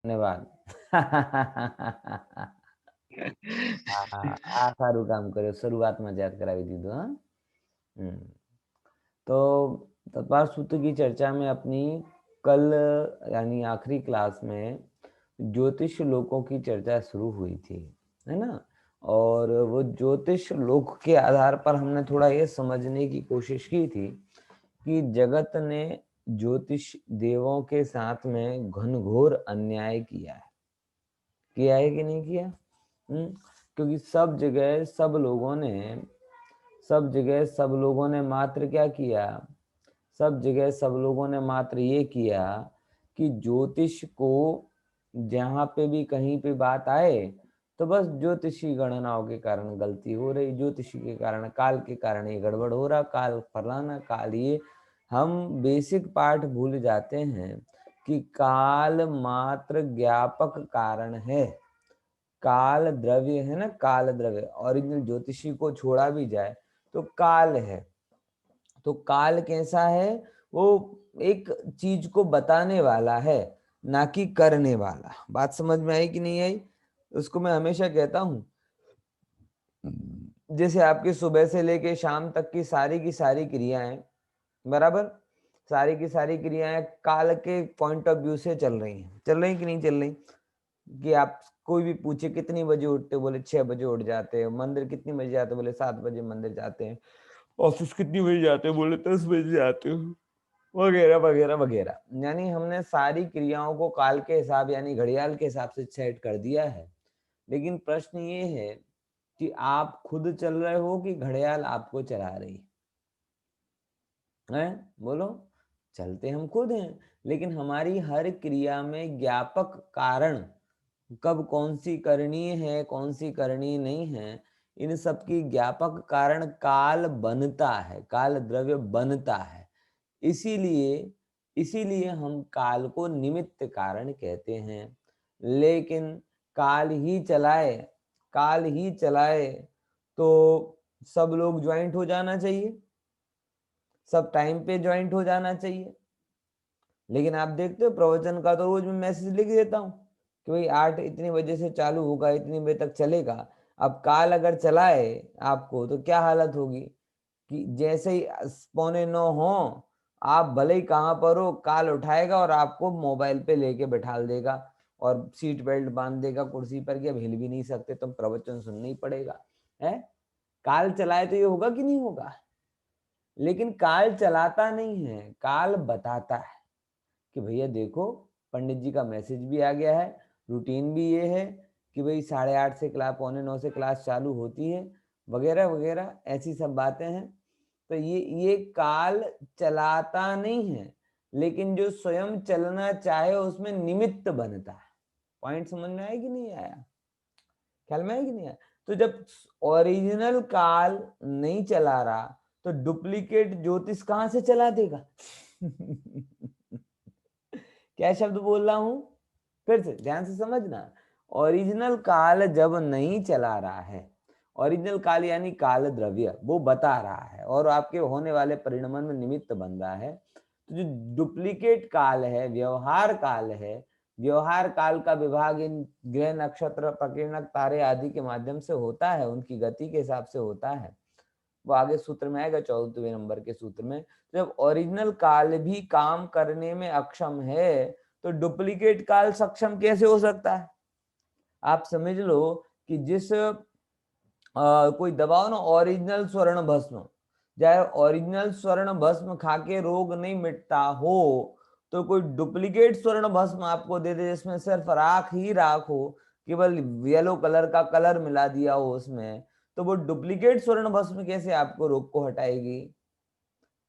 धन्यवाद। हाँ, આ સારું કામ કર્યું. શરૂઆતમાં જ યાદ કરાવી દીધું हाँ। तो तत्पाल सूत्र की चर्चा में अपनी कल यानी आखिरी क्लास में ज्योतिष लोकों की चर्चा शुरू हुई थी, है ना? और वो ज्योतिष लोक के आधार पर हमने थोड़ा ये समझने की कोशिश की थी कि जगत ने ज्योतिष देवों के साथ में घनघोर अन्याय किया है। किया है कि नहीं किया? क्योंकि सब लोगों ने मात्र क्या किया? सब जगह सब लोगों ने मात्र ये किया कि ज्योतिष को जहाँ पे भी कहीं पे बात आए तो बस ज्योतिषी गणनाओं के कारण गलती हो रही, ज्योतिषी के कारण, काल के कारण ये गड़बड़ हो रहा, काल फलाना, काल ये। हम बेसिक पार्ट भूल जाते हैं कि काल मात्र ज्ञापक कारण है। काल द्रव्य है ना, काल द्रव्य, ओरिजिनल ज्योतिषी को छोड़ा भी जाए तो काल है। तो काल कैसा है? वो एक चीज को बताने वाला है, ना कि करने वाला। बात समझ में आई कि नहीं आई? उसको मैं हमेशा कहता हूं, जैसे आपकी सुबह से लेके शाम तक की सारी क्रियाएं, बराबर, सारी की सारी क्रियाएं काल के पॉइंट ऑफ व्यू से चल रही कि नहीं चल रही? कि आप कोई भी पूछे कितनी बजे उठते हो, बोले 6 बजे उठ जाते हैं। मंदिर कितनी बजे जाते हो, बोले 7 बजे मंदिर जाते हैं। ऑफिस कितनी बजे जाते हो, बोले 10 बजे जाते हो, वगैरह वगैरह वगैरह। यानी हमने सारी क्रियाओं को काल के हिसाब यानी घड़ियाल के हिसाब से सेट कर दिया है। लेकिन प्रश्न ये है कि आप खुद चल रहे हो कि घड़ियाल आपको चला रही है? बोलो। चलते हम खुद हैं, लेकिन हमारी हर क्रिया में ज्ञापक कारण, कब कौन सी करनी है, कौन सी करनी नहीं है, इन सब की ज्ञापक कारण काल बनता है, काल द्रव्य बनता है। इसीलिए इसीलिए हम काल को निमित्त कारण कहते हैं। लेकिन काल ही चलाए तो सब लोग ज्वाइंट हो जाना चाहिए, सब टाइम पे ज्वाइंट हो जाना चाहिए। लेकिन आप देखते हो प्रवचन का तो रोज मैं मैसेज लिख देता हूँ कि भाई 8 इतनी बजे से चालू होगा, इतनी बजे तक चलेगा। अब काल अगर चलाए आपको तो क्या हालत होगी कि जैसे ही 8:45 हो, आप भले ही कहाँ पर हो, काल उठाएगा और आपको मोबाइल पे लेके बैठा देगा और सीट बेल्ट बांध देगा कुर्सी पर कि अब हिल भी नहीं सकते, तुम प्रवचन सुनना ही पड़ेगा। है, काल चलाए तो ये होगा कि नहीं होगा? लेकिन काल चलाता नहीं है, काल बताता है कि भैया देखो, पंडित जी का मैसेज भी आ गया है, रूटीन भी ये है कि भाई 8:30 से क्लास 8:45 से क्लास चालू होती है, वगैरह वगैरह, ऐसी सब बातें हैं। तो ये काल चलाता नहीं है, लेकिन जो स्वयं चलना चाहे उसमें निमित्त बनता है। पॉइंट समझ में आया कि नहीं आया? ख्याल में आया कि नहीं आया? तो जब ओरिजिनल काल नहीं चला रहा तो डुप्लीकेट ज्योतिष कहां से चला देगा? क्या शब्द बोल रहा हूं? फिर से ध्यान से समझना। ओरिजिनल काल जब नहीं चला रहा है, ओरिजिनल काल यानी काल द्रव्य वो बता रहा है और आपके होने वाले परिणाम में निमित्त बन रहा है, तो जो डुप्लीकेट काल है, व्यवहार काल है, व्यवहार काल का विभाग इन ग्रह नक्षत्र प्रकीर्णक तारे आदि के माध्यम से होता है, उनकी गति के हिसाब से होता है। वो आगे सूत्र में आएगा 14वें नंबर के सूत्र में। तो जब ओरिजिनल काल भी काम करने में अक्षम है तो डुप्लीकेट काल सक्षम कैसे हो सकता है? आप समझ लो कि जिस कोई दबाओ ना ओरिजिनल स्वर्ण भस्म, चाहे ओरिजिनल स्वर्ण भस्म खा के रोग नहीं मिटता हो तो कोई डुप्लीकेट स्वर्ण भस्म आपको दे दे जिसमें सिर्फ राख ही राख हो, केवल येलो कलर का कलर मिला दिया हो उसमें, तो वो डुप्लीकेट स्वर्ण भस्म कैसे आपको रोग को हटाएगी?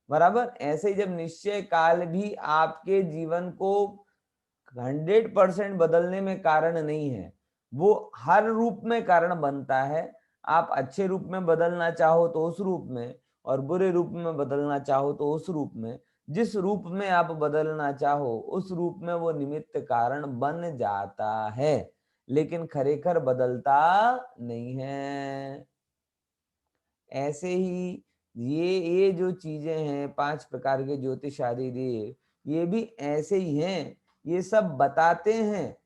बराबर। ऐसे ही जब निश्चय काल भी आपके जीवन को 100% बदलने में कारण नहीं है, वो हर रूप में कारण बनता है। आप अच्छे रूप में बदलना चाहो तो उस रूप में, और बुरे रूप में बदलना चाहो तो उस रूप में। जिस रूप में आप बदलना चाहो उस रूप में वो निमित्त कारण बन जाता है, लेकिन खरेखर बदलता नहीं है। ऐसे ही ये जो चीजें हैं 5 प्रकार के ज्योतिष आदि ये भी ऐसे ही हैं। ये सब बताते हैं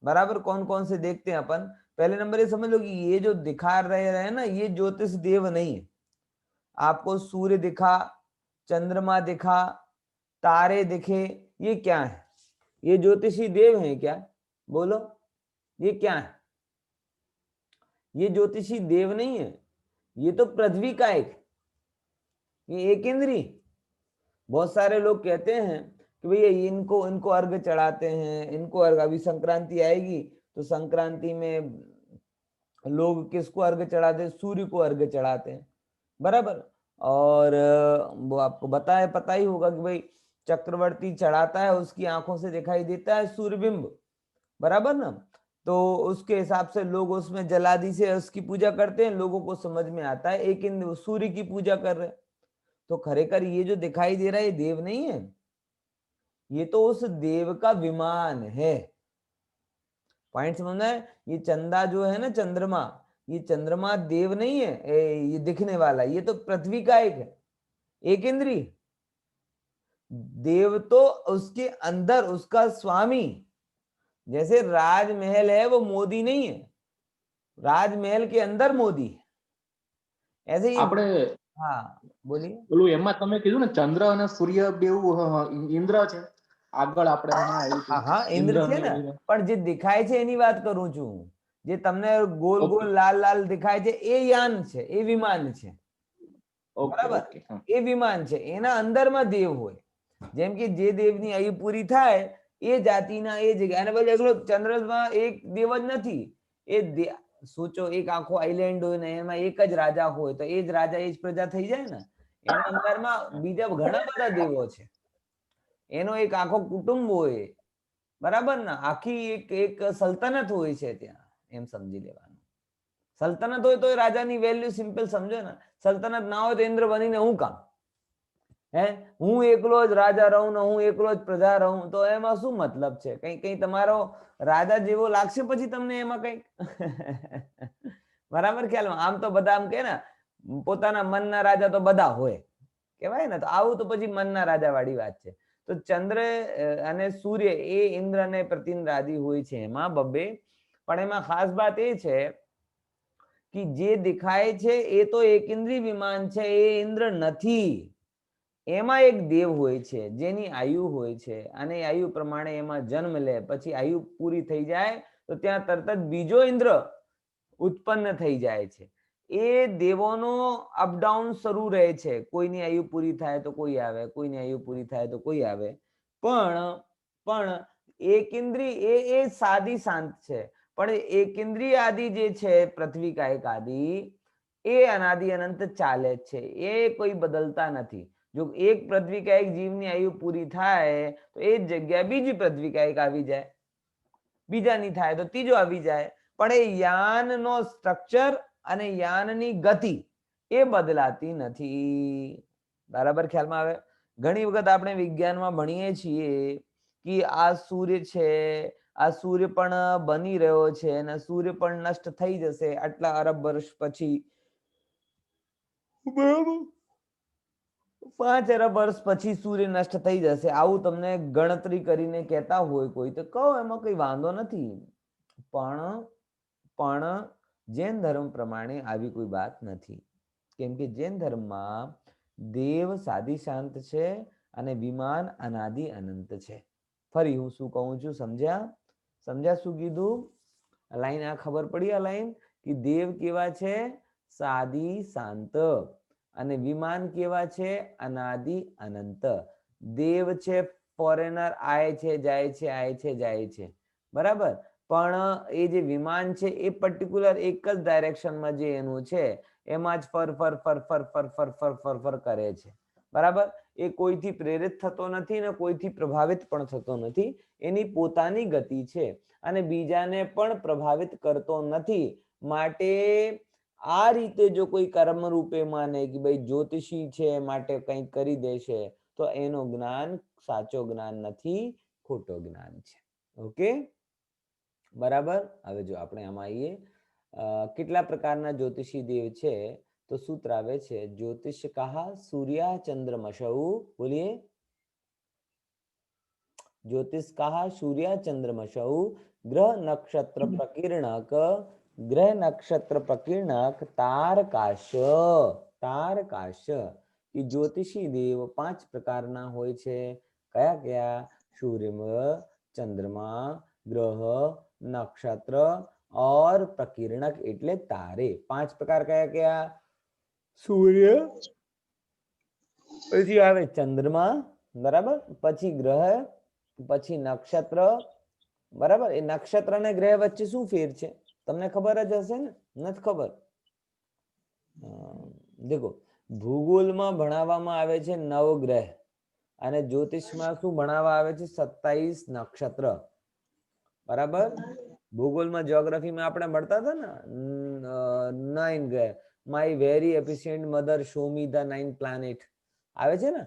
बराबर। कौन कौन से देखते हैं अपन। पहले नंबर ये समझ लो कि ये जो दिखा रहे हैं ना, ये ज्योतिष देव नहीं है। आपको सूर्य दिखा, चंद्रमा दिखा, तारे दिखे, ये क्या है? ये ज्योतिषी देव हैं क्या? बोलो, ये क्या है? ये ज्योतिषी देव नहीं है, ये तो पृथ्वी का ये एक इंद्री। बहुत सारे लोग कहते हैं कि भैया इनको इनको अर्घ चढ़ाते हैं, इनको अर्घ, अभी संक्रांति आएगी तो संक्रांति में लोग किसको अर्घ चढ़ाते हैं? सूर्य को अर्घ चढ़ाते हैं, बराबर। और वो आपको पता ही होगा कि भाई चक्रवर्ती चढ़ाता है, उसकी आंखों से दिखाई देता है सूर्यबिंब, बराबर ना। तो उसके हिसाब से लोग उसमें जलादि से उसकी पूजा करते हैं, लोगों को समझ में आता है एक इन सूर्य की पूजा कर रहे हैं। तो खरेखर ये जो दिखाई दे रहा है ये देव नहीं है, ये तो उस देव का विमान है। पॉइंट समझना है। ये चंदा जो है ना, चंद्रमा, ये चंद्रमा देव नहीं है, ये दिखने वाला, ये तो पृथ्वी का है, एक इंद्री। देव तो उसके अंदर उसका स्वामी। जैसे राजमहल है, वो मोदी नहीं है, राजमहल के अंदर मोदी है। ऐसे ही। આપણે हाँ, बोलिए। પેલું એમાં તમે કીધું ને ચંદ્ર અને સૂર્ય બેઉ ઇન્દ્ર છે, આગળ આપણે એમાં આવ્યું હતું हाँ हाँ, इंद्र ઇન્દ્ર છે ને ને, એવી. પણ જે દેખાય છે એની વાત કરું છું। જે તમને गोल ઓકે गोल लाल लाल दिखाय છે એ यान છે, એ विमान છે, ઓકે બરાબર। ઓકે હા એ વિમાન છે, એના અંદરમાં દેવ હોય। જેમ કે જે દેવની આયુ પૂરી થાય એ જાતિના એ જગ્યા, અને પછી એકલો ચંદ્રમાં એક દેવ જ નથી, એ સોચો એક આખો આઈલેન્ડ હોય ને એમાં એક જ રાજા હોય, તો એ જ રાજા એ જ પ્રજા થઈ જાય ને। એના અંદરમાં બીજા ઘણા બધા દેવો છે, એનો એક આખો કુટુંબ હોય, બરાબર ને। આખી એક એક સલ્તનત હોય છે ત્યાં, એમ સમજી લેવાનું। સલ્તનત હોય તો રાજાની વેલ્યુ સિમ્પલ સમજો ને। સલ્તનત ના હોય તો ઇન્દ્ર બનીને હું કામ? હે, હું એકલો જ રાજા રહું ને હું એકલો જ પ્રજા રહું, તો એમાં શું મતલબ છે? કઈ કઈ તમારો રાજા જેવો લાગશે પછી તમને એમાં કઈ? બરાબર ખ્યાલ? આમ તો બધા આમ કે ને પોતાના મનના રાજા તો બધા હોય, કહેવાય ને। તો આવું તો પછી મનના રાજા વાળી વાત છે। તો ચંદ્ર અને સૂર્ય એ ઇન્દ્ર અને પ્રતિન્દ્રાદી હોય છે એમાં બબ્બે। પણ એમાં ખાસ વાત એ છે कि जे दिखाए छे ए तो एक इंद्रिय विमान छे, ए इंद्र नथी। एमा एक देव होय छे जेनी आयु होय छे, अने आयु प्रमाणे एमा जन्म ले, पछी आयु पूरी थई जाए तो त्यां तरत ज बीजो इंद्र उत्पन्न थई जाय छे। ए देवोनो अपडाउन शरू रहे छे, कोईनी आयु पूरी थाय तो कोई आवे, कोईनी आयु पूरी थाय तो कोई आवे। पण एक इंद्रिय ए सादी शांत छे, पण एक इंद्रिय आदि जे छे पृथ्वी का एक आदि, ए अनादि अनंत चाले छे, ए कोई बदलता नथी। जो एक पृथ्वी का एक जीवनी आयु पूरी थाय तो ए जग्या बीजी पृथ्वी का एक आवी जाय, बीजानी थाय तो तीजो आवी जाय। पण ए याननो स्ट्रक्चर अने याननी गति ए बदलाती नथी। बराबर ख्यालमां आवे? घणी वखत આપણે વિજ્ઞાનમાં ભણીએ છીએ कि आ सूर्य छे, आ सूर्य पण बनी रह्यो छे અને सूर्य पण नष्ट થઈ જશે આટલા અરબ વર્ષ પછી, બરાબર। 5 અરબ વર્ષ પછી સૂર્ય નષ્ટ થઈ જશે, આવું તમને ગણતરી કરીને કહેતા હોય કોઈ, તો કહો એમાં કઈ વાંધો નથી। પણ જૈન ધર્મ પ્રમાણે આવી કોઈ વાત નથી, કેમ કે જૈન ધર્મમાં દેવ સાદી શાંત છે અને વિમાન અનાદિ અનંત છે। ફરી હું શું કહું છું, સમજ્યા? સમજ્યા શું કીધું? લાઈન આ ખબર પડી? આ લાઈન कि देव केवा छे? सादी शांत, અને વિમાન કેવા છે? અનાદિ અનંત। દેવ છે ફોરેનર, આય છે જાય છે, આય છે જાય છે, બરાબર। પણ એ જે વિમાન છે એ પર્ટિક્યુલર એક જ ડાયરેક્શનમાં જે એનું છે એમાં જ ફર ફર ફર ફર ફર ફર ફર ફર ફર કરે છે, બરાબર। એ કોઈથી પ્રેરિત થતો નથી ને કોઈથી પ્રભાવિત પણ થતો નથી, એની પોતાની ગતિ છે અને બીજાને પણ પ્રભાવિત કરતો નથી। માટે આ રીતે જો કોઈ કર્મ રૂપે માને કે ભાઈ જ્યોતિષી છે માટે કંઈક કરી દેશે, તો એનો જ્ઞાન સાચો જ્ઞાન નથી, ખોટો જ્ઞાન છે। ઓકે, બરાબર। હવે જો આપણે આમાં આવીએ, કેટલા પ્રકારના જ્યોતિષી દેવ છે? તો સૂત્ર આવે છે જ્યોતિષ કहा सूर्या चंद्रमसौ, बोलिए। ज्योतिष्काः सूर्य चंद्रमसौ ग्रह नक्षत्र प्रकीर्णक ग्रह नक्षत्र प्रकीर्णक તારકાશ તારકાશ કે જ્યોતિષી દેવ 5 પ્રકારના હોય છે કયા કયા સૂર્ય ચંદ્રમા ગ્રહ નક્ષત્ર और प्रकीर्णक એટલે તારે 5 પ્રકાર કયા કયા સૂર્ય પછી આવે ચંદ્રમા બરાબર પછી ગ્રહ પછી નક્ષત્ર બરાબર એ નક્ષત્ર અને ગ્રહ વચ્ચે શું ફેર છે તમને ખબર જ હશે ને નથી ખબર देखो ભૂગોળમાં ભણાવવામાં આવે છે 9 ગ્રહ અને જ્યોતિષમાં શું ભણાવવા આવે છે 27 નક્ષત્ર બરાબર ભૂગોળમાં જ્યોગ્રાફીમાં આપણે ભણતા હતા ને 9 ગ્રહ my very efficient mother show me the 9 planet આવે છે ને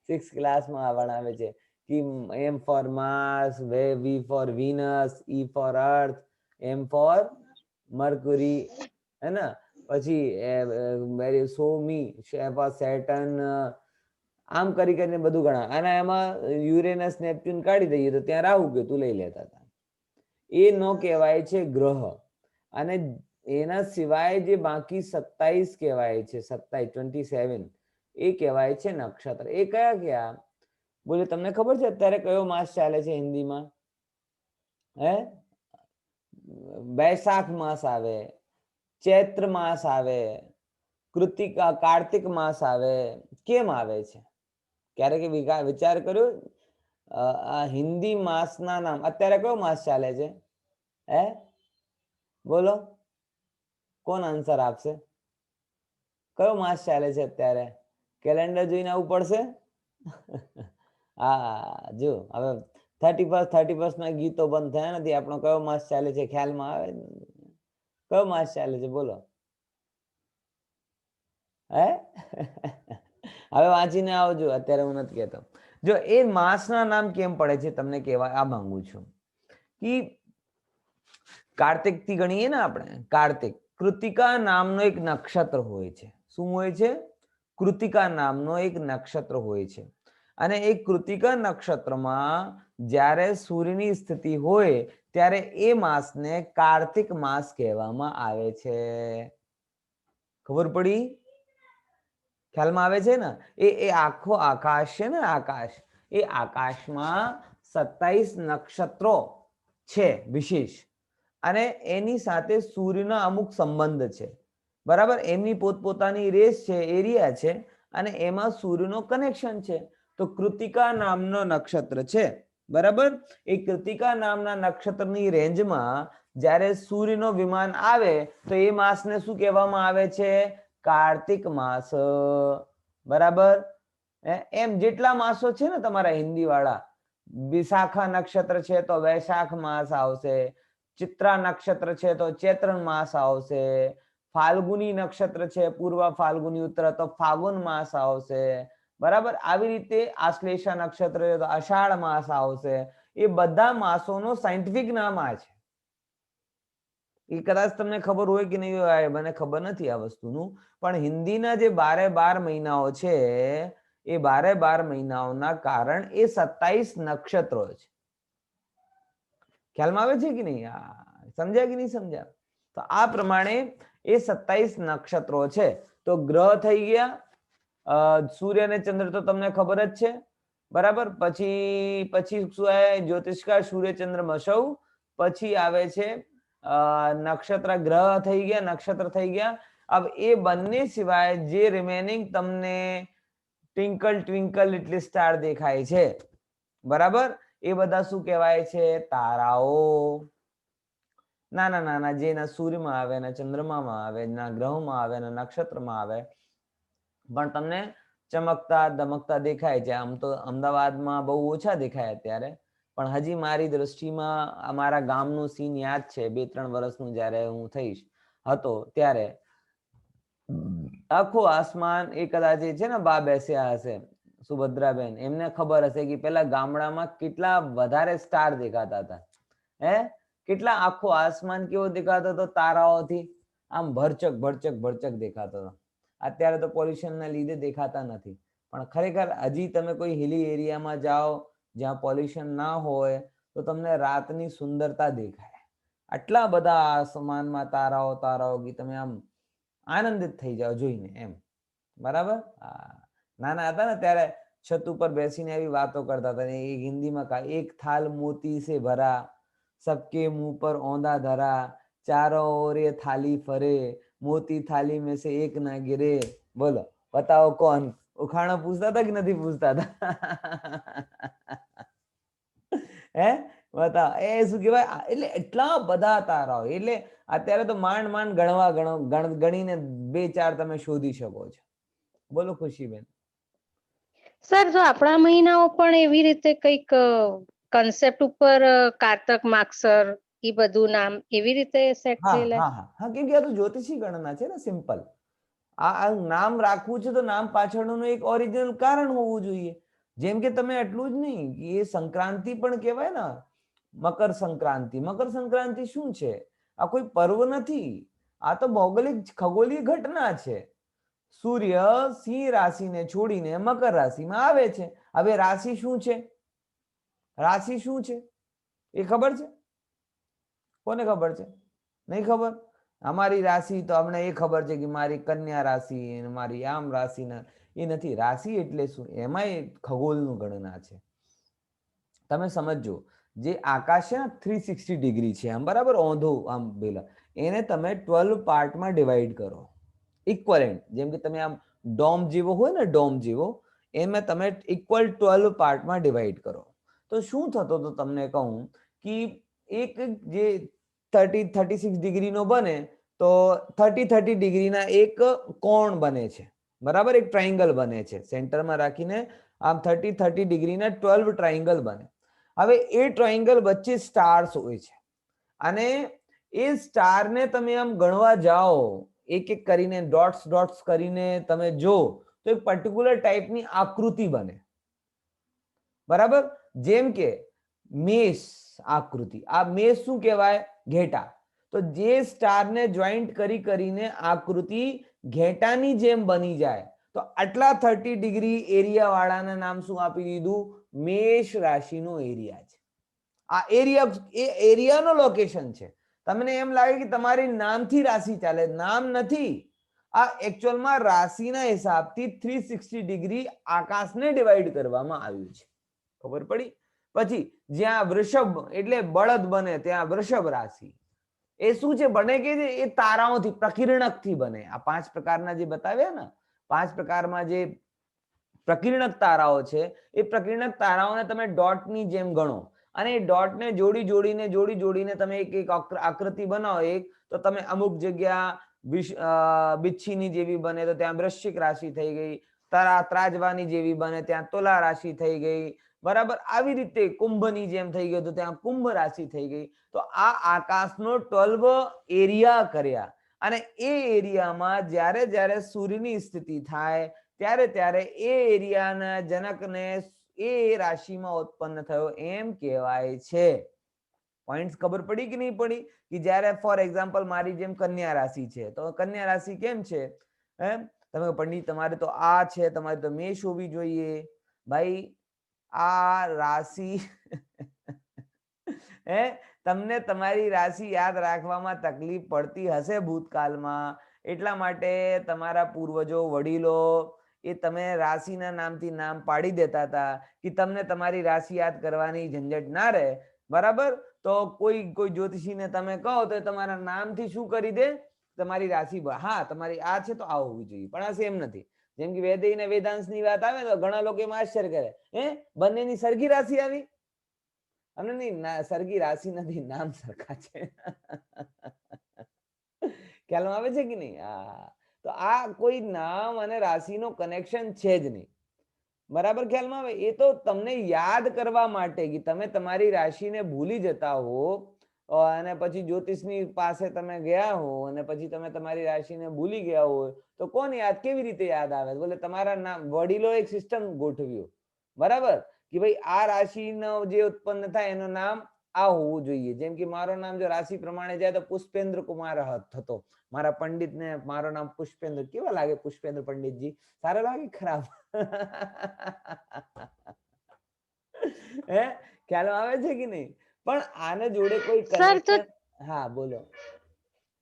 6th ક્લાસમાં ભણાવે છે कि M for Mars, V for Venus, E for Earth, M for Mercury, है ना પછી સોમી for Saturn આમ કરી કરીને બધું ગણા અને એમાં યુરેનસ નેપ્ચ્યુન કાઢી દઈએ તો ત્યાં રાહુ કેતુ લઈ લેતા હતા એ નો કહેવાય છે ગ્રહ અને એના સિવાય જે બાકી 27 કહેવાય છે 27 એ કહેવાય છે નક્ષત્ર એ કયા કયા બોલે તમને ખબર છે અત્યારે કયો માસ ચાલે છે હિન્દીમાં હે વૈશાખ માસ આવે ચૈત્ર માસ આવે કૃતિકા કાર્તિક માસ આવે કેમ આવે છે ક્યારેક વિચાર કર્યો આ હિન્દી માસના નામ અત્યારે કયો માસ ચાલે છે હે બોલો કોણ આન્સર આપશે કયો માસ ચાલે છે અત્યારે કેલેન્ડર જોઈને આવવું પડશે હા જો હવે 31 ના ગીતો બંધ થયા નથી આપણો કયો માસ ચાલે છે ખ્યાલમાં આવે કયો માસ ચાલે છે બોલો હે હવે વાંચીને આવજો અત્યારે હું નથી કહેતો જો એ માસના નામ કેમ પડે છે તમને કહેવા આ માંગુ છું કે કાર્તિક થી ગણીએ ને આપણે કાર્તિક કૃતિકા નામનો એક નક્ષત્ર હોય છે શું હોય છે કૃતિકા નામનો એક નક્ષત્ર હોય છે અને એ કૃતિકા નક્ષત્રમાં જ્યારે સૂર્યની સ્થિતિ હોય ત્યારે એ માસને કાર્તિક માસ કહેવામાં આવે છે ખબર પડી ખ્યાલમાં આવે છે ને એ આખો આકાશ છે ને આકાશ એ આકાશમાં 27 નક્ષત્રો છે વિશેષ અને એની સાથે સૂર્યનો અમુક સંબંધ છે બરાબર એમની પોતપોતાની રેસ છે એરિયા છે અને એમાં સૂર્યનો કનેક્શન છે તો કૃતિકા નામનો નક્ષત્ર છે બરાબર એ કૃતિકા નામના નક્ષત્રની રેન્જમાં જ્યારે સૂર્યનો વિમાન આવે તો એ માસને શું કહેવામાં આવે છે કાર્તિક માસ બરાબર એમ જેટલા માસો છે ને તમારા હિન્દી વાળા વિશાખા નક્ષત્ર છે તો વૈશાખ માસ આવશે ચિત્રા નક્ષત્ર છે તો ચૈત્ર માસ આવશે ફાલ્ગુની નક્ષત્ર છે પૂર્વ ફાલ્ગુની ઉત્તર તો ફાગુન માસ આવશે બરાબર આવી રીતે આશ્લેષા નક્ષત્ર છે તો અષાઢ માસ આવશે એ બધા માસોનો સાયન્ટિફિક નામ આ છે એ કદાચ તમને ખબર હોય કે નહીં હોય મને ખબર નથી આ વસ્તુનું પણ હિન્દીના જે 12 મહિનાઓ છે એ 12 મહિનાઓના કારણ એ 27 નક્ષત્રો છે ખ્યાલમાં આવે છે કે નહીં સમજ્યા કે નહીં સમજ્યા તો આ પ્રમાણે એ 27 નક્ષત્રો છે તો ગ્રહ થઈ ગયા સૂર્ય અને ચંદ્ર તો તમને ખબર જ છે બરાબર પછી શું આવે જ્યોતિષ્કા સૂર્ય ચંદ્ર મસૌ પછી આવે છે નક્ષત્ર ગ્રહ થઈ ગયા નક્ષત્ર થઈ ગયા अब એ બંને સિવાય જે રિમેનિંગ તમને ટ્વિંકલ ટ્વિંકલ લિટલ સ્ટાર દેખાય છે બરાબર એ બધા શું કહેવાય છે તારાઓ નાના નાના જે ના સૂર્યમાં આવે ના ચંદ્રમામાં આવે ના ગ્રહમાં આવે ના નક્ષત્રમાં આવે પણ તમને ચમકતા દમકતા દેખાય છે આમ તો અમદાવાદમાં બહુ ઓછા દેખાય અત્યારે પણ હજી મારી દ્રષ્ટિમાં અમારા ગામનું સીન યાદ છે 2-3 વર્ષનું જ્યારે હું થઈશ હતો ત્યારે આખો આસમાન એ કદાચ છે ને બા બેસ્યા હશે સુભદ્રાબેન એમને ખબર હશે કે પેલા ગામડામાં કેટલા વધારે સ્ટાર દેખાતા હતા હે કેટલા આખો આસમાન કેવો દેખાતો હતો તારાઓથી આમ ભરચક ભરચક ભરચક દેખાતો હતો અત્યારે તો પોલ્યુશન ના લીધે દેખાતા નથી પણ ખરેખર હજી તમે કોઈ હિલી એરિયામાં જાઓ જ્યાં પોલ્યુશન ના હોય તો તમને રાતની સુંદરતા દેખાય, આટલા બધા આસમાનમાં તારાઓ તારાઓ કે તમે આમ આનંદિત થઈ જાઓ જોઈને એમ, બરાબર. નાના હતા ને ત્યારે છત ઉપર બેસીને એવી વાતો કરતા હતા, એ હિન્દીમાં એક થાલ મોતી સે ભરા, सबके मुंह पर औंधा धरा, चारों ओर ये थाली फरे, मोती थाली में से एक ना गिरे. बोलो बताओ कौन? उखाणो पूछता था कि नहीं पूछता था? હે બતાવો એ શું કહેવાય, એટલે એટલા બધા તારાઓ, એટલે અત્યારે તો માંડ માંડ ગણીને 2-4 તમે શોધી શકો છો. બોલો ખુશીબેન. સર જો આપણા મહિનાઓ પણ એવી રીતે કઈક કન્સેપ્ટ ઉપર કારતક માગસર એ બધું નામ એવી રીતે સેટ થયેલા? હા કેમ કે આ તો જ્યોતિષી ગણના છે ને, સિમ્પલ. આ નામ રાખવું છે તો નામ પાછળનું એક ઓરિજિનલ કારણ હોવું જોઈએ. જેમ કે તમે એટલું જ નહીં, એ સંક્રાંતિ પણ કહેવાય ને, મકર સંક્રાંતિ. મકર સંક્રાંતિ શું છે? આ કોઈ પર્વ નથી, આ તો ભૌગોલિક ખગોલીય ઘટના છે. સૂર્ય સિંહ રાશિને છોડીને મકર રાશિમાં આવે છે. હવે રાશિ શું છે? રાશિ શું છે એ ખબર છે? કોને ખબર છે? નહીં ખબર. અમારી રાશિ તો અમને એ ખબર છે કે મારી કન્યા રાશિ, મારી આમ રાશિ, એ નથી. રાશિ એટલે શું? એમાંય ખગોળનું ગણના છે. તમે સમજો, જે આકાશ છે ને 360 ડિગ્રી છે આમ, બરાબર, ઓંધો આમ પેલા, એને તમે 12 પાર્ટમાં ડિવાઈડ કરો, ઇક્વલન્ટ. જેમ કે તમે આમ ડોમ જેવો હોય ને, ડોમ જેવો, એમાં તમે ઇક્વલ 12 પાર્ટમાં ડિવાઈડ કરો તો શું થતો? તો તમને કહું કે એક જે 36 ડિગ્રીનો બને તો 30 ડિગ્રીના એક કોણ બને છે, બરાબર, એક ટ્રાયંગલ બને છે. સેન્ટરમાં રાખીને આમ 30 ડિગ્રીના 12 ટ્રાયંગલ બને. હવે એ ટ્રાયંગલ વચ્ચે સ્ટાર્સ હોય છે, અને એ સ્ટારને તમે આમ ગણવા જાઓ, એક એક કરીને ડોટ્સ કરીને તમે જો તો એક પર્ટિક્યુલર ટાઈપની આકૃતિ બને, બરાબર. જેમ કે મેષ આકૃતિ. આ મેષ શું કહેવાય? ઘેટા. તો જે સ્ટારને જોઈન્ટ કરીને આકૃતિ ઘેટાની જેમ બની જાય તો આટલા 30 ડિગ્રી એરિયા વાળાના નામ શું આપી દીધું? મેષ રાશિનો એરિયા છે. આ એરિયાનો લોકેશન છે. તમને એમ લાગે કે તમારી નામથી રાશિ ચાલે, નામ નથી. આ એકચ્યુઅલમાં રાશિના હિસાબથી 360 ડિગ્રી આકાશને ડિવાઈડ કરવામાં આવ્યું છે. ખબર પડી? પછી જ્યાં વૃષભ એટલે બળદ બને ત્યાં વૃષભ રાશિ. એ શું છે? બને કે એ તારાઓથી, પ્રકિરણકથી બને. આ 5 પ્રકારના જે બતાવ્યા ને, 5 પ્રકારમાં જે પ્રકિરણક તારાઓ છે, એ પ્રકિરણક તારાઓને તમે ડોટની જેમ ગણો, અને એ ડોટને જોડીને તમે એક આકૃતિ બનાવો એક, તો તમે અમુક જગ્યા બિચ્છીની જેવી બને તો ત્યાં વૃશ્ચિક રાશિ થઈ ગઈ, ત્રાજવાની જેવી બને ત્યાં તુલા રાશિ થઈ ગઈ, બરાબર. આવી રીતે કુંભની જેમ થઈ ગયું તો ત્યાં કુંભ રાશિ થઈ ગઈ. તો આ આકાશનો 12 એરિયા કર્યા, અને એ એરિયામાં જ્યારે જ્યારે સૂર્યની સ્થિતિ થાય ત્યારે એ એરિયાના જનકને એ રાશિમાં ઉત્પન્ન થયો એમ કહેવાય છે. પોઈન્ટ્સ ખબર પડી કે નહીં પડી? કે જ્યારે ફોર એક્ઝામ્પલ મારી જેમ કન્યા રાશિ છે, તો કન્યા રાશિ કેમ છે? તમે પંડિત તમારે તો આ છે, તમારે તો મેષ હોવી જોઈએ. ભાઈ આ રાશિ તમને તમારી રાશિ યાદ રાખવામાં તકલીફ પડતી હશે ભૂતકાળમાં, એટલા માટે તમારા પૂર્વજો, વડીલો, એ તમે રાશિના નામથી નામ પાડી દેતા હતા કે તમને તમારી રાશિ યાદ કરવાની ઝંઝટ ના રહે, બરાબર. તો કોઈ જ્યોતિષીને તમે કહો તો તમારા નામથી શું કરી દે? તમારી રાશિ, હા તમારી આ છે તો આ હોવી જોઈએ, પણ આ સેમ નથી. જેમ કે વૈદિક ને વેદાંશની વાત આવે તો ઘણા લોકો એમાં આશ્ચર્ય કરે, બંનેની સરખી રાશિ આવી? અને નહીં, સરખી રાશિ નથી, નામ સરખા છે. ખ્યાલ આવે છે કે નહીં? તો આ કોઈ નામ અને રાશિનો કનેક્શન છે જ નહીં, બરાબર. ખ્યાલમાં આવે? એ તો તમને યાદ કરવા માટે કે તમે તમારી રાશિને ભૂલી જતા હો, અને પછી જ્યોતિષની પાસે તમે ગયા હો અને પછી તમે તમારી રાશિને ભૂલી ગયા હોય તો કોણ યાદ, કેવી રીતે યાદ આવે? બોલે તમારા નામ, વડીલો એક સિસ્ટમ ગોઠવ્યો, બરાબર, કે ભાઈ આ રાશિનો જે ઉત્પન્ન થાય એનું નામ આ હોવું જોઈએ. જેમ કે મારું નામ જો રાશિ પ્રમાણે જાય તો પુષ્પેન્દ્ર કુમાર થતો, મારા પંડિત ને મારું નામ પુષ્પેન્દ્ર. કેવા લાગે પુષ્પેન્દ્ર પંડિતજી? સારા લાગે ખરાબ? હે, ખ્યાલ આવે છે કે નહીં? પણ આને જોડે કોઈ સર તો કનેક્શન. હા બોલો.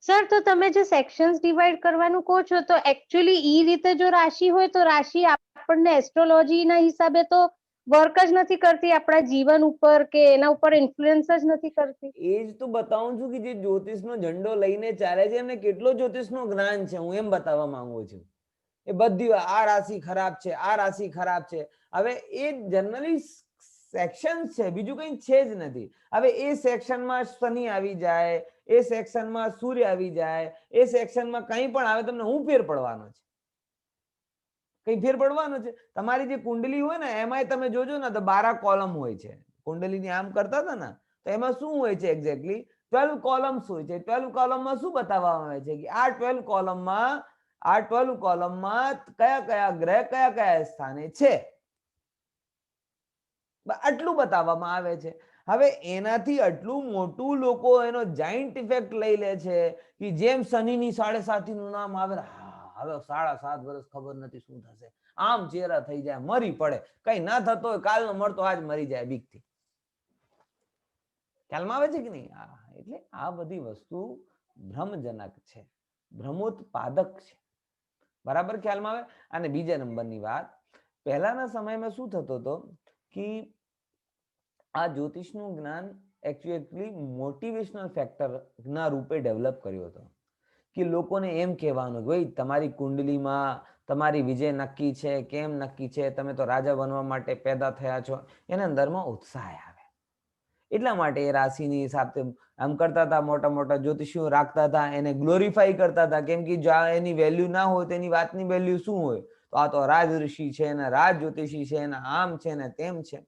સર તો તમે જે સેક્શન્સ ડિવાઈડ કરવાનું કહો છો તો એકચ્યુઅલી ઈ રીતે જો રાશિ હોય તો રાશિ આપણને એસ્ટ્રોલોજી ના હિસાબે તો વર્ક જ નથી કરતી આપણા જીવન ઉપર કે એના ઉપર ઇન્ફ્લુઅન્સ જ નથી કરતી. એ જ તો બતાવું છું કે જે જ્યોતિષનો ઝંડો લઈને ચાલે છે એમને કેટલો જ્યોતિષનું જ્ઞાન છે, હું એમ બતાવવા માંગુ છું. એ બધી આ રાશિ ખરાબ છે, આ રાશિ ખરાબ છે. હવે એ જનરલી સેક્શન છે, બીજું કઈ છે જ નથી. હવે એ સેક્શનમાં શનિ આવી જાય, એ સેક્શનમાં સૂર્ય આવી જાય, એ સેક્શનમાં કંઈ પણ આવે, તમને હું ફેર પડવાનો છે? કઈ ફેર પડવાનો છે? તમારી જે કુંડલી હોય ને એમાંય તમે જોજો ને તો 12 કોલમ હોય છે. કુંડલીની આમ કરતા હતા ને તો એમાં શું હોય છે? એક્ઝેક્ટલી 12 કોલમ્સ હોય છે. 12 કોલમમાં શું બતાવવામાં આવે છે કે આ 12 કોલમમાં કયા કયા ગ્રહ કયા કયા સ્થાને છે, આટલું બતાવવામાં આવે છે. હવે એનાથી આટલું મોટું લોકો એનો જાઇન્ટ ઇફેક્ટ લઈ લે છે કે જેમ શનિની 7.5 નું નામ આવે, હવે 7.5 વર્ષ ખબર નથી શું થશે, આમ ચેરા થઈ જાય, મરી પડે, કઈ ના થતો હોય કાલનો મળતો આજ મરી જાય બીકથી. ખ્યાલમાં આવે છે કે નહીં? એટલે આ બધી વસ્તુ ભ્રમજનક છે, ભ્રમોત્પાદક છે. બરાબર ખ્યાલમાં આવે? અને બીજા નંબરની વાત, પહેલાના સમયમાં શું થતો હતો કે આ જ્યોતિષનું જ્ઞાન એકચ્યુઅલી મોટિવેશનલ ફેક્ટર ના રૂપે ડેવલપ કર્યો હતો કે લોકોને એમ કહેવાનું ભાઈ તમારી કુંડલીમાં તમારી વિજય નક્કી છે, કેમ નક્કી છે, તમે તો રાજા બનવા માટે પેદા થયા છો, એના અંદરમાં ઉત્સાહ આવે. એટલા માટે એ રાશિની સાથે આમ કરતા હતા, મોટા મોટા જ્યોતિષીઓ રાખતા હતા, એને ગ્લોરીફાઈ કરતા હતા. કેમ કે જો એની વેલ્યુ ના હોય તો એની વાતની વેલ્યુ શું હોય? તો આ તો રાજ ઋષિ છે ને રાજ જ્યોતિષી છે ને આમ છે ને તેમ છે.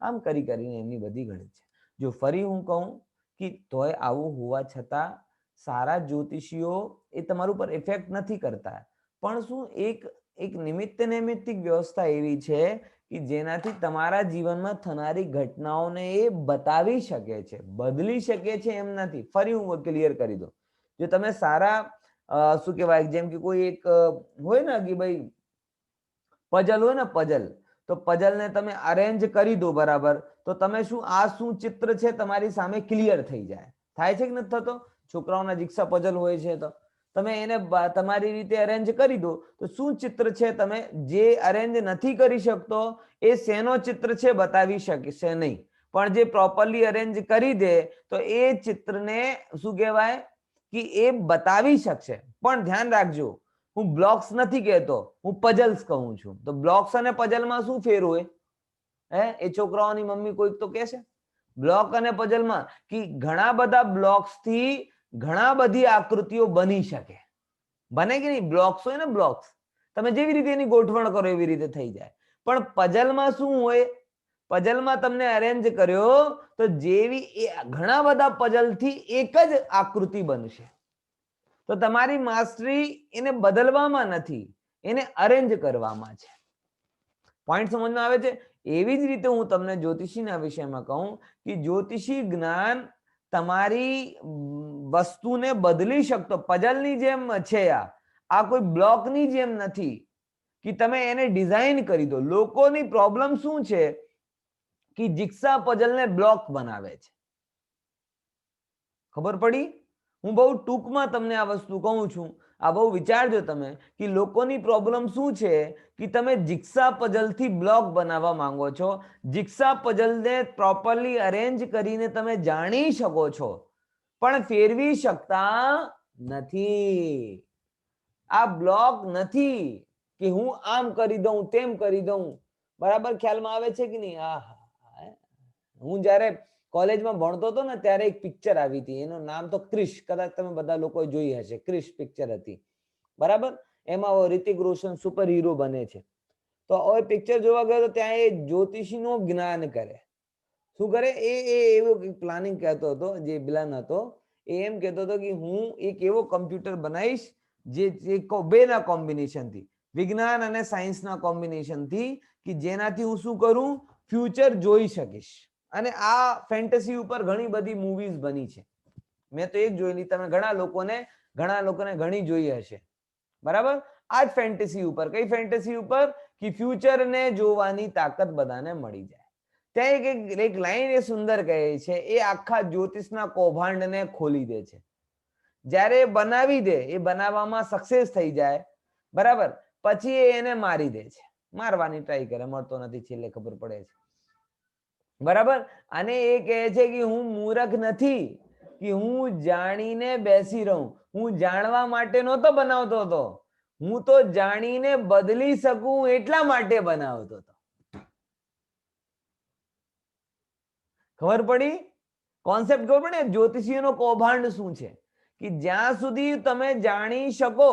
આમ કરી કરીને એમની બધી ગણિત છે. જો ફરી હું કહું કે તોય આવું હોવા છતાં સારા જ્યોતિષીઓ એ તમારું પર ઇફેક્ટ નથી કરતા, પણ શું એક નિમિત્ત નૈમિત્તિક વ્યવસ્થા એવી છે કે જેનાથી તમારા જીવનમાં થનારી ઘટનાઓને એ બતાવી શકે છે, બદલી શકે છે એમ નથી. ફરી હું ક્લિયર કરી દઉં. જો તમે સારા શું કહેવાય, જેમ કે કોઈ એક હોય ને કે ભાઈ પઝલ હોય ને, પઝલ, તો પઝલ ને તમે અરેન્જ કરી દો બરાબર, તો તમે શું ચિત્ર છે તમારી સામે ક્લિયર થઈ જાય. થાય છે કે નથી થતો? છોકરાઓના જીક્ષા પઝલ હોય છે તો તમે એને તમારી રીતે અરેન્જ કરી દો તો શું ચિત્ર છે, તમે જે અરેન્જ નથી કરી શકતો એ શેનો ચિત્ર છે બતાવી શકશે નહીં. પણ જે પ્રોપરલી અરેન્જ કરી દે તો એ ચિત્રને શું કહેવાય કે એ બતાવી શકશે. પણ ધ્યાન રાખજો, હું બ્લોક્સ નથી કહેતો, હું પઝલ્સ કહું છું. તો બ્લોક્સ અને પઝલમાં શું ફેર હોય? એ છોકરાઓની મમ્મી કોઈક તો કહેશે બ્લોક અને પઝલમાં કે ઘણા બધા બ્લોક્સ થી ઘણા બધી આકૃતિઓ બની શકે. બને કે નહીં? બ્લોક્સ હોય ને, બ્લોક્સ તમે જેવી રીતે એની ગોઠવણ કરો એવી રીતે થઈ જાય. પણ પઝલમાં શું હોય? પઝલમાં તમને અરેન્જ કર્યો તો જેવી ઘણા બધા પઝલ થી એક જ આકૃતિ બનશે. તો તમારી માસ્ટરી એને બદલવામાં નથી, એને અરેન્જ કરવામાં છે. પોઈન્ટ સમજમાં આવે છે? એવી જ રીતે હું તમને જ્યોતિષીના વિષયમાં કહું કે જ્યોતિષી જ્ઞાન તમારી વસ્તુને બદલી શકતો પઝલની જેમ છે. આ કોઈ બ્લોકની જેમ નથી કે તમે એને ડિઝાઇન કરી દો. લોકોની પ્રોબ્લેમ શું છે કે જિગ્સા પઝલને બ્લોક બનાવે છે. ખબર પડી? હું બહુ ટૂંકમાં તમને આ વસ્તુ કહું છું, આ બહુ વિચારજો તમે કે લોકોની પ્રોબ્લેમ શું છે કે તમે જિગ્સા પઝલથી બ્લોક બનાવવા માંગો છો. જિગ્સા પઝલને પ્રોપરલી અરેન્જ કરીને તમે જાણી શકો છો પણ ફેરવી શકતા નથી. આ બ્લોક નથી કે હું આમ કરી દઉં તેમ કરી દઉં. બરાબર ખ્યાલમાં આવે છે કે નહીં? હું જ્યારે કોલેજમાં ભણતો હતો ને ત્યારે એક પિક્ચર આવી હતી, એનું નામ તો ક્રિશ, કદાચ તમે બધા લોકો જોઈ હશે. ક્રિશ પિક્ચર હતી, બરાબર. એમાં રિતિક રોશન સુપર હીરો બને છે. તો એ પિક્ચર જોવા ગયો તો ત્યાં એ જ્યોતિષીનું જ્ઞાન કરે. શું કરે? એવું પ્લાનિંગ કહેતો હતો, જે વિલન હતો એ એમ કહેતો હતો કે હું એક એવો કમ્પ્યુટર બનાવીશ જે બેના કોમ્બિનેશનથી, વિજ્ઞાન અને સાયન્સના કોમ્બિનેશનથી, કે જેનાથી હું શું કરું? ફ્યુચર જોઈ શકીશ. અને આ ફેન્ટસી ઉપર ઘણી બધી મૂવીઝ બની છે. મેં તો એક જોયેલી, તમે ઘણા લોકોને ઘણી જોઈ હશે. બરાબર? આ જ ફેન્ટસી ઉપર. કઈ ફેન્ટસી ઉપર? કે ફ્યુચર ને જોવાની તાકાત બધાને મળી જાય. ત્યાં એક લાઈન એ સુંદર કહે છે, એ આખા જ્યોતિષના કૌભાંડને ખોલી દે છે. જ્યારે એ બનાવી દે, એ બનાવવામાં સક્સેસ થઈ જાય, બરાબર, પછી એને મારી દે છે. મારવાની ટ્રાય કરે, મળતો નથી, છેલ્લે ખબર પડે છે. બરાબર? અને એ કહે છે કે હું મૂર્ખ નથી, કે હું જાણીને બેસી રહું. હું જાણવા માટે નહોતો બનાવતો હતો, હું તો જાણીને બદલી શકું એટલા માટે બનાવતો હતો. ખબર પડી? કોન્સેપ્ટ ખબર પડે? જ્યોતિષીઓનો કૌભાંડ શું છે? કે જ્યાં સુધી તમે જાણી શકો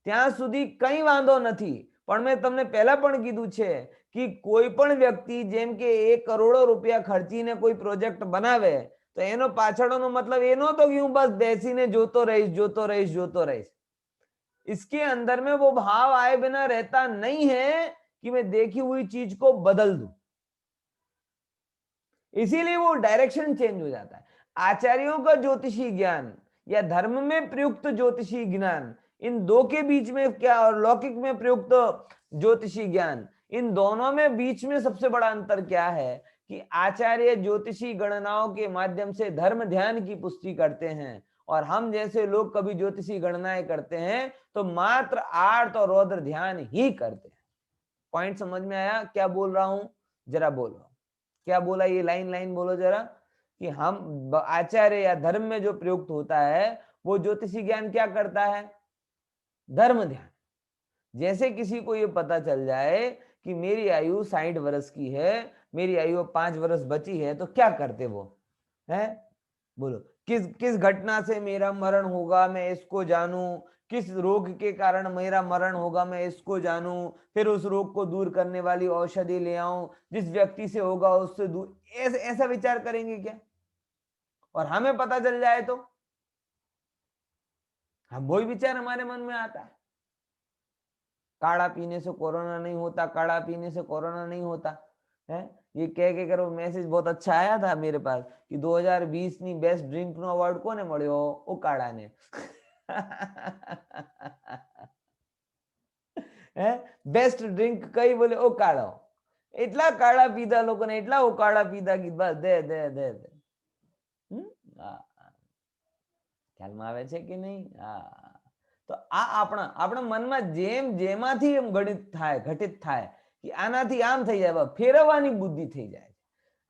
ત્યાં સુધી કઈ વાંધો નથી. પણ મેં તમને પહેલા પણ કીધું છે કે કોઈ પણ વ્યક્તિ જેમ કે 1 કરોડો રૂપિયા ખર્ચીને કોઈ પ્રોજેક્ટ બનાવે તો એનો પાછળનો મતલબ એ નહોતો કે હું બસ બેસીને જોતો રહીશ. इसके अंदर में वो भाव आए बिना रहता नहीं है कि मैं देखी हुई चीज को बदल दूं. इसीलिए वो डायरेक्शन चेंज हो जाता है. आचार्यों का ज्योतिषी ज्ञान या धर्म में प्रयुक्त ज्योतिषी ज्ञान, इन दो के बीच में क्या, और लौकिक में प्रयुक्त ज्योतिषी ज्ञान, इन दोनों में बीच में सबसे बड़ा अंतर क्या है कि आचार्य ज्योतिषी गणनाओं के माध्यम से धर्म ध्यान की पुष्टि करते हैं और हम जैसे लोग कभी ज्योतिषी गणनाएं करते हैं तो मात्र आर्त और रौद्र ध्यान ही करते हैं. पॉइंट समझ में आया क्या बोल रहा हूं? जरा बोलो क्या बोला, ये लाइन बोलो जरा. कि हम आचार्य या धर्म में जो प्रयुक्त होता है वो ज्योतिषी ज्ञान क्या करता है? धर्म ध्यान. जैसे किसी को ये पता चल जाए कि मेरी आयु 60 वर्ष की है, मेरी आयु 5 वर्ष बची है, तो क्या करते वो है? बोलो, किस घटना से मेरा मरण होगा मैं इसको जानूं, किस रोग के कारण मेरा मरण होगा मैं इसको जानूं, फिर उस रोग को दूर करने वाली औषधि ले आऊं, जिस व्यक्ति से होगा उससे दूर. ऐसा विचार करेंगे क्या? और हमें पता चल जाए तो हम वही विचार हमारे मन में आता है. काढ़ा पीने से कोरोना नहीं होता, काढ़ा पीने से कोरोना नहीं होता है. ये कह करो मैसेज बहुत अच्छा आया था मेरे पास कि 2020 ની બેસ્ટ ડ્રિંક નો અવોર્ડ કોને મળ્યો? ઓ કાળાને. હે બેસ્ટ ડ્રિંક કઈ બોલે? ઓ કાળો. એટલા કાળા પીધા લોકોને, એટલા ઓ કાળા પીધા કે બસ દે. ખ્યાલમાં આવે છે કે નહીં? હા. તો આ આપણા મનમાં જેમાંથી એમ ઘટિત થાય કે આનાથી આમ થઈ જાય, ફેરવવાની બુદ્ધિ થઈ જાય.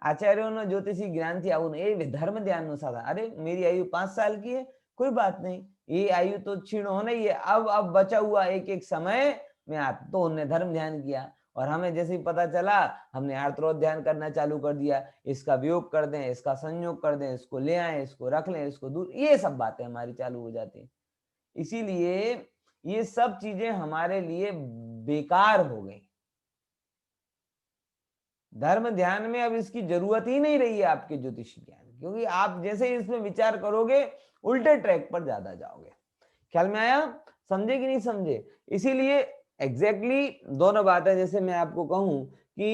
आचार्यों ज्योतिषी ज्ञान थी आવું ये धर्म ध्यान नो साधा. अरे मेरी आयु 5 साल की है, कोई बात नहीं, ये आयु तो क्षीण होना ही है. अब बचा हुआ एक समय में तो उन्होंने धर्म ध्यान किया और हमें जैसे ही पता चला हमने आर्तरोध ध्यान करना चालू कर दिया. इसका वियोग कर दें, इसका संयोग कर दें, इसको ले आए, इसको रख लें, इसको दूर, ये सब बातें हमारी चालू हो जाती है. इसीलिए ये सब चीजें हमारे लिए बेकार हो गई. धर्म ध्यान में अब इसकी जरूरत ही नहीं रही है आपके ज्योतिषी ज्ञान, क्योंकि आप जैसे इसमें विचार करोगे उल्टे ट्रैक पर ज्यादा जाओगे. ख्याल में आया? समझे कि नहीं समझे? इसीलिए एग्जैक्टली दोनों बातें, जैसे मैं आपको कहूं कि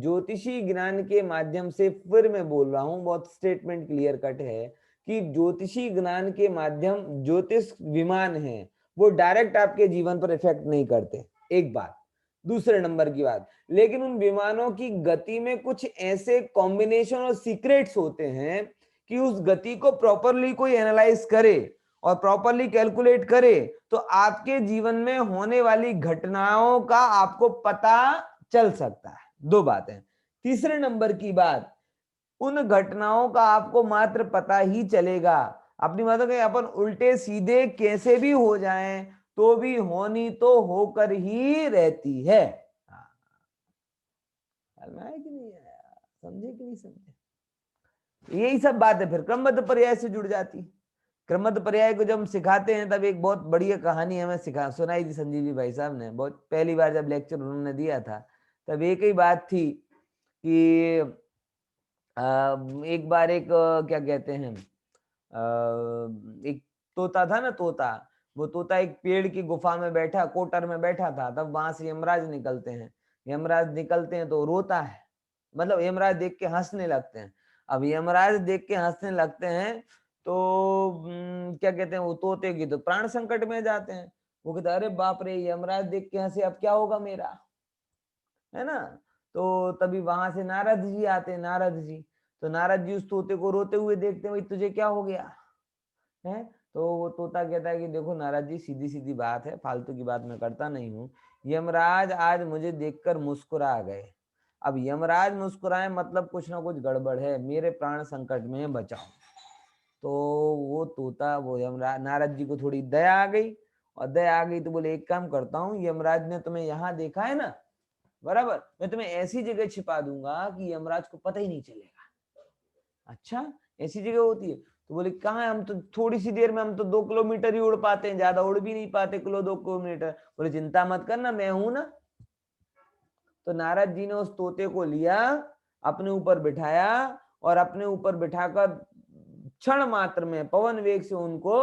ज्योतिषी ज्ञान के माध्यम से, फिर मैं बोल रहा हूं, बहुत स्टेटमेंट क्लियर कट है कि ज्योतिषी ज्ञान के माध्यम ज्योतिष विमान है वो डायरेक्ट आपके जीवन पर इफेक्ट नहीं करते, एक बात. दूसरे नंबर की बात, लेकिन उन विमानों की गति में कुछ ऐसे कॉम्बिनेशन और सीक्रेट्स होते हैं कि उस गति को प्रॉपरली कोई एनालाइज करे और प्रॉपरली कैलकुलेट करे तो आपके जीवन में होने वाली घटनाओं का आपको पता चल सकता है. 2 बातें. तीसरे नंबर की बात, उन घटनाओं का आपको मात्र पता ही चलेगा. अपनी बातों के अपन उल्टे सीधे कैसे भी हो जाएं तो भी होनी तो होकर ही रहती है. आया कि नहीं आया? समझे कि नहीं समझे? यही सब बात है फिर क्रमबद्ध पर्याय से जुड़ जाती है. क्रमबद्ध पर्याय को जब हम सिखाते हैं तब एक बहुत बढ़िया कहानी हमें सुनाई थी संजीवी भाई साहब ने. बहुत पहली बार जब लेक्चर उन्होंने दिया था तब एक ही बात थी कि एक बार एक क्या कहते हैं, एक तोता था ना, वो तोता एक पेड़ की गुफा में बैठा, कोटर में बैठा था. तब वहां से यमराज निकलते हैं. यमराज निकलते हैं तो रोता है, मतलब यमराज देख के हंसने लगते हैं. अब यमराज देख के हंसने लगते हैं तो क्या कहते हैं, वो तोते की तो प्राण संकट में जाते हैं। वो कहते अरे बाप रे, यमराज देख के हंसे, अब क्या होगा मेरा, है ना। तो तभी वहां से नारद जी आते हैं। नारद जी, तो नारद जी उस तोते को रोते हुए देखते हैं, भाई तुझे क्या हो गया है। तो वो तोता कहता है कि देखो नारद जी, सीधी सीधी बात है, फालतू की बात मैं करता नहीं हूँ। यमराज आज मुझे देखकर मुस्कुरा गए। अब यमराज मुस्कुराए मतलब कुछ ना कुछ गड़बड़ है, मेरे प्राण संकट में, बचाओ। तो वो तोता, वो यमराज, नारद जी को थोड़ी दया आ गई, और दया आ गई तो बोले एक काम करता हूँ, यमराज ने तुम्हें यहाँ देखा है ना, बराबर, मैं तुम्हें ऐसी जगह छिपा दूंगा कि यमराज को पता ही नहीं चलेगा। अच्छा, ऐसी जगह होती है। तो बोले कहाँ है, हम तो थोड़ी सी देर में, हम तो 2 किलोमीटर ही उड़ पाते हैं, ज्यादा उड़ भी नहीं पाते, 2 किलोमीटर। बोले चिंता मत करना, मैं हूं ना। तो नारद जी ने उस तोते को लिया, अपने ऊपर बिठाया, और अपने ऊपर बिठाकर क्षण मात्र में पवन वेग से उनको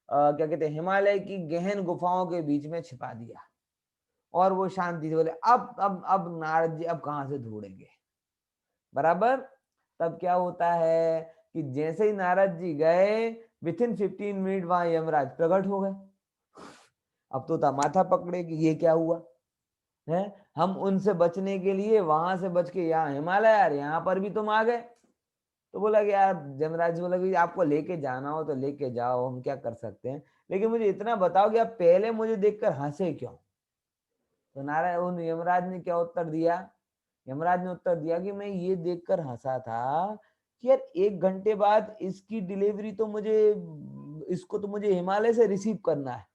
क्या कहते हैं, हिमालय की गहन गुफाओं के बीच में छिपा दिया। और वो शांति से बोले अब नारद जी अब कहां से ढूंढेंगे, बराबर। तब क्या होता है कि जैसे ही नारद जी गए, विथिन 15 मिनट वहां यमराज प्रकट हो गए। अब तो माथा पकड़े कि ये क्या हुआ है। हम उनसे बचने के लिए वहां से बच के यहाँ हिमालय, यार यहाँ पर भी तुम आ गए। तो बोला कि यार, यमराज बोला कि आपको लेके जाना हो तो लेके जाओ, हम क्या कर सकते हैं, लेकिन मुझे इतना बताओ कि आप पहले मुझे देखकर हंसे क्यों। तो नारायण यमराज ने क्या उत्तर दिया, यमराज ने उत्तर दिया कि मैं ये देखकर हंसा था कि यार 1 घंटे बाद इसकी डिलीवरी तो मुझे, इसको तो मुझे हिमालय से रिसीव करना है।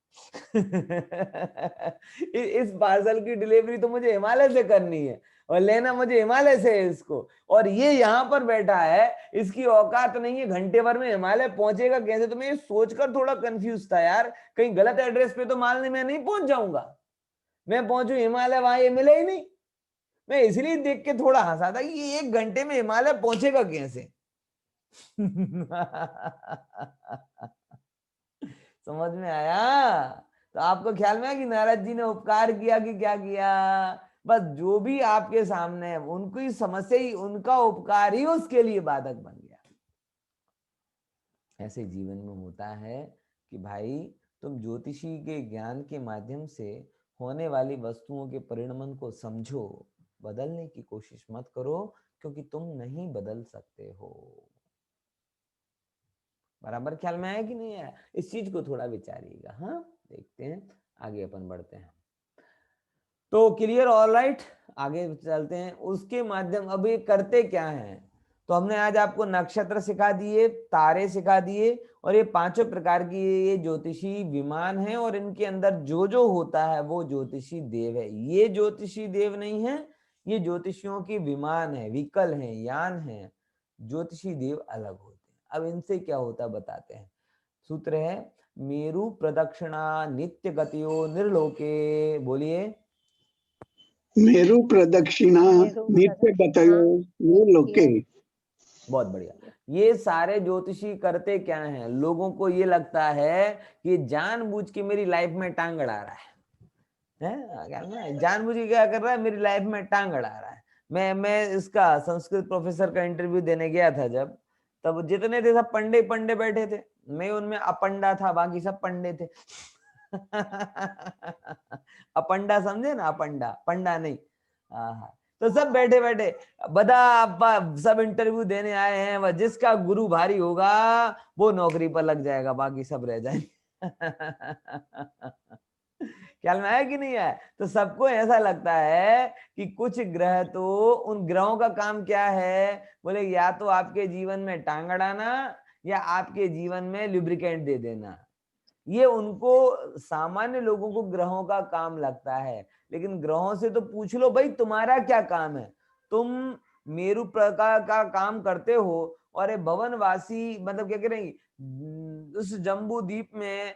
इस पार्सल की डिलीवरी तो मुझे हिमालय से करनी है, और लेना मुझे हिमालय से है इसको, और ये यहाँ पर बैठा है, इसकी औकात नहीं है, घंटे भर में हिमालय पहुंचेगा कैसे। तो मैं ये सोचकर थोड़ा कंफ्यूज था यार, कहीं गलत एड्रेस पे तो मालने में नहीं पहुंच जाऊंगा, मैं पहुंचू हिमालय, वहां ये मिले ही नहीं। मैं इसलिए देख के थोड़ा हंसा था कि 1 घंटे में हिमालय पहुंचेगा कैसे। समझ में आया। तो आपको ख्याल में है कि नारद जी ने उपकार किया कि क्या किया, बस जो भी आपके सामने है उनकी समस्या ही, उनका उपकार ही उसके लिए बाधक बन गया। ऐसे जीवन में होता है कि भाई तुम ज्योतिषी के ज्ञान के माध्यम से होने वाली वस्तुओं के परिणमन को समझो, बदलने की कोशिश मत करो, क्योंकि तुम नहीं बदल सकते हो। बराबर ख्याल में आया कि नहीं आया, इस चीज को थोड़ा विचारिएगा। हाँ, देखते हैं, आगे अपन बढ़ते हैं। तो क्लियर, ऑल राइट, आगे चलते हैं। उसके माध्यम, अब ये करते क्या है, तो हमने आज आपको नक्षत्र सिखा दिए, तारे सिखा दिए, और ये 5 प्रकार की ये ज्योतिषी विमान है, और इनके अंदर जो जो होता है वो ज्योतिषी देव है। ये ज्योतिषी देव नहीं है, ये ज्योतिषियों की विमान है, व्हीकल है, यान है। ज्योतिषी देव अलग होते हैं। अब इनसे क्या होता है बताते हैं। सूत्र है, मेरु प्रदक्षिणा नित्य गतियो निर्लोके, बोलिए। मेरु प्रदक्षिणा नित्य गतयो लोके। बहुत बढ़िया। ये सारे ज्योतिषी करते क्या हैं, लोगों को ये लगता है कि जानबूझ के मेरी लाइफ में टांग अड़ा रहा है, जानबूझ के क्या कर रहा है, मेरी लाइफ में टांग अड़ा रहा है। मैं इसका संस्कृत प्रोफेसर का इंटरव्यू देने गया था जब, तब जितने थे सब पंडे पंडे बैठे थे, मैं उनमें अपंडा था, बाकी सब पंडे थे। अपंडा समझे ना, अपंडा, पंडा नहीं। हाँ, तो सब बैठे बैठे बदा सब इंटरव्यू देने आए हैं, वह जिसका गुरु भारी होगा वो नौकरी पर लग जाएगा, बाकी सब रह जाएंगे। ख्याल में आया कि नहीं आया। तो सबको ऐसा लगता है कि कुछ ग्रह, तो उन ग्रहों का काम क्या है, बोले या तो आपके जीवन में टांग अड़ाना, या आपके जीवन में लुब्रिकेंट दे देना। ये उनको, सामान्य लोगों को ग्रहों का काम लगता है। लेकिन ग्रहों से तो पूछ लो भाई तुम्हारा क्या काम है, तुम मेरु प्रकार का काम करते हो, और ये भवनवासी मतलब क्या करेंगे, उस जम्बू द्वीप में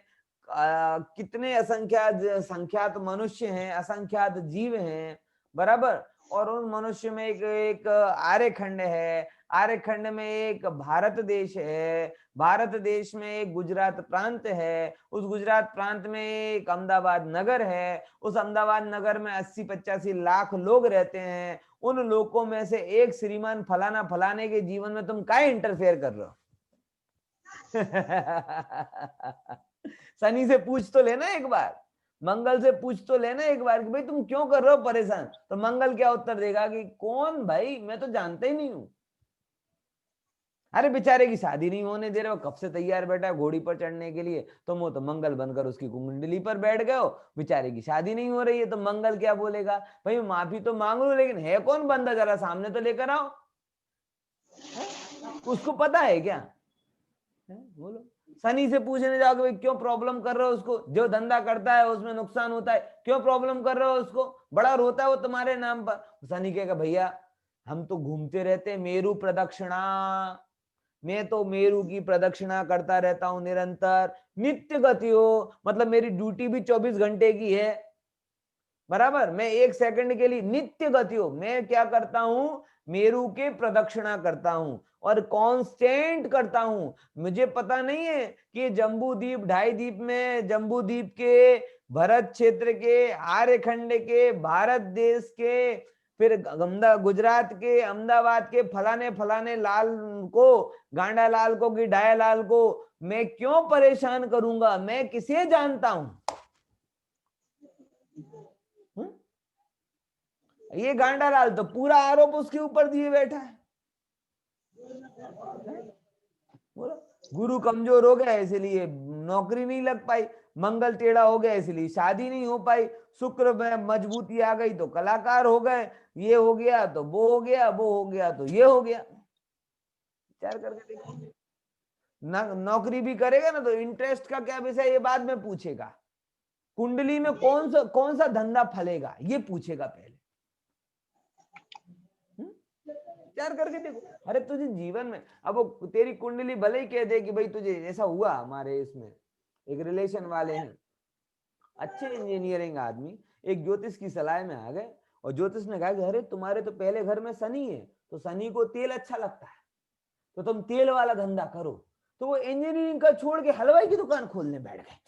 कितने संख्यात मनुष्य हैं, असंख्यात जीव हैं, बराबर। और उन मनुष्य में एक आर्यखंड है, आर्यखंड में एक भारत देश है, भारत देश में एक गुजरात प्रांत है, उस गुजरात प्रांत में एक अहमदाबाद नगर है, उस अहमदाबाद नगर में 80-85 लाख लोग रहते हैं, उन लोगों में से एक श्रीमान फलाना फलाने के जीवन में तुम काहे इंटरफेयर कर रहे हो? शनि से पूछ तो लेना एक बार, मंगल से पूछ तो लेना एक बार कि भाई तुम क्यों कर रहे हो परेशान? तो मंगल क्या उत्तर देगा कि कौन भाई, मैं तो जानता ही नहीं हूं। अरे बेचारे की शादी नहीं होने दे रहे हो, कब से तैयार बैठा है घोड़ी पर चढ़ने के लिए, तुम वो तो मंगल बनकर उसकी कुंडली पर बैठ गए हो, बेचारे की शादी नहीं हो रही है, तो मंगल क्या बोलेगा? भाई माफी तो मांग लो, लेकिन है कौन बंदा, जरा सामने तो लेकर आओ। उसको पता है क्या? बोलो। शनि से पूछने जाओगे भाई क्यों प्रॉब्लम कर रहे हो उसको, जो धंधा करता है उसमें नुकसान होता है, क्यों प्रॉब्लम कर रहे हो उसको, बड़ा रोता है वो तुम्हारे नाम पर। शनि कहेगा भैया हम तो घूमते रहते मेरु प्रदक्षिणा, मैं तो मेरु की प्रदक्षिणा करता रहता हूं निरंतर, नित्य गति हो, मतलब मेरी ड्यूटी भी 24 घंटे की है, बराबर। मैं 1 सेकंड के लिए नित्य गति हो, मैं क्या करता हूं, मेरु के प्रदक्षिणा करता हूं और कांस्टेंट करता हूं। मुझे पता नहीं है कि जम्बू द्वीप, ढाई द्वीप में, जम्बू द्वीप के, भरत क्षेत्र के, आर्यखंड के, भारत देश के, फिर गुजरात के, अहमदाबाद के फलाने फलाने लाल को, गांडा लाल को कि डाया लाल को मैं क्यों परेशान करूंगा, मैं किसे जानता हूं? ये गांडा लाल तो पूरा आरोप उसके ऊपर दिए बैठा है। बोलो, गुरु कमजोर हो गया इसलिए नौकरी नहीं लग पाई, मंगल टेढ़ा हो गया इसलिए शादी नहीं हो पाई, शुक्र में मजबूती आ गई तो कलाकार हो गए, ये हो गया तो वो हो गया, वो हो गया तो ये हो गया। विचार करके देखो, नौकरी भी करेगा ना तो इंटरेस्ट का क्या विषय ये बाद में पूछेगा, कुंडली में कौन सा धंधा फलेगा ये पूछेगा पहले। विचार करके देखो। अरे तुझे जीवन में, अब वो तेरी कुंडली भले ही कह दे कि भाई तुझे ऐसा हुआ, हमारे इसमें एक रिलेशन वाले हैं अच्छे इंजीनियरिंग आदमी, एक ज्योतिष की सलाह में आ गए और ज्योतिष ने कहा कि अरे तुम्हारे तो पहले घर में शनि है, तो शनि को तेल अच्छा लगता है तो तुम तेल वाला धंधा करो। तो वो इंजीनियरिंग का छोड़ के हलवाई की दुकान खोलने बैठ गए।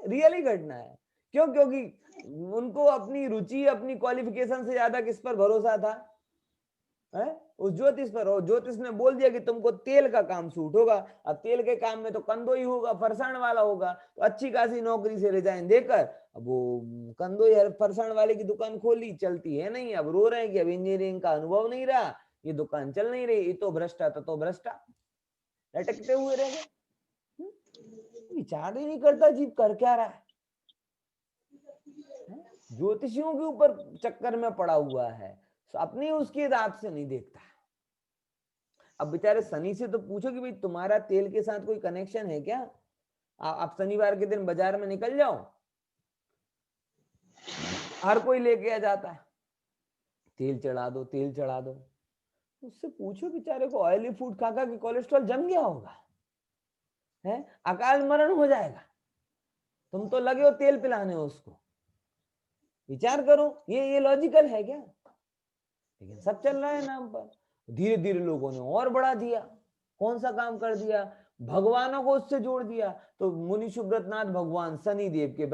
रियली घटना है। क्यों? क्योंकि उनको अपनी रुचि, अपनी क्वालिफिकेशन से ज्यादा किस पर भरोसा था? उस ज्योतिष पर। और ज्योतिष ने बोल दिया कि तुमको तेल का काम सूट होगा। अब तेल के काम में तो कंदोई होगा, फरसाण वाला होगा, तो अच्छी खासी नौकरी से रिजाइन देकर अब वो कंदोई फरसाण वाले की दुकान खोली, चलती है नहीं। अब रो रहे हैं कि अब इंजीनियरिंग का अनुभव नहीं रहा, ये दुकान चल नहीं रही, ये तो भ्रष्टा तो भ्रष्टा, लटकते हुए रह गए। विचार ही नहीं करता जीव कर क्या रहा है, ज्योतिषियों के ऊपर चक्कर में पड़ा हुआ है, अपनी उसकी दांत से नहीं देखता। अब बेचारे शनि से तो पूछो कि भाई तुम्हारा तेल के साथ कोई कनेक्शन है क्या? आप शनिवार के दिन बाजार में निकल जाओ, हर कोई लेके आ जाता है, तेल चढ़ा दो, तेल चढ़ा दो। उससे पूछो बेचारे को, ऑयली फूड खा खा के कोलेस्ट्रॉल जम गया होगा, है अकाल मरण हो जाएगा, तुम तो लगे हो तेल पिलाने उसको। विचार करो, ये लॉजिकल है क्या? लेकिन सब चल रहा है नाम पर। धीरे धीरे लोगों ने और बढ़ा दिया। कौन सा काम कर दिया? भगवानों को उससे जोड़ दिया। तो मुनि सुब्रत नाथ भगवान शनि देव के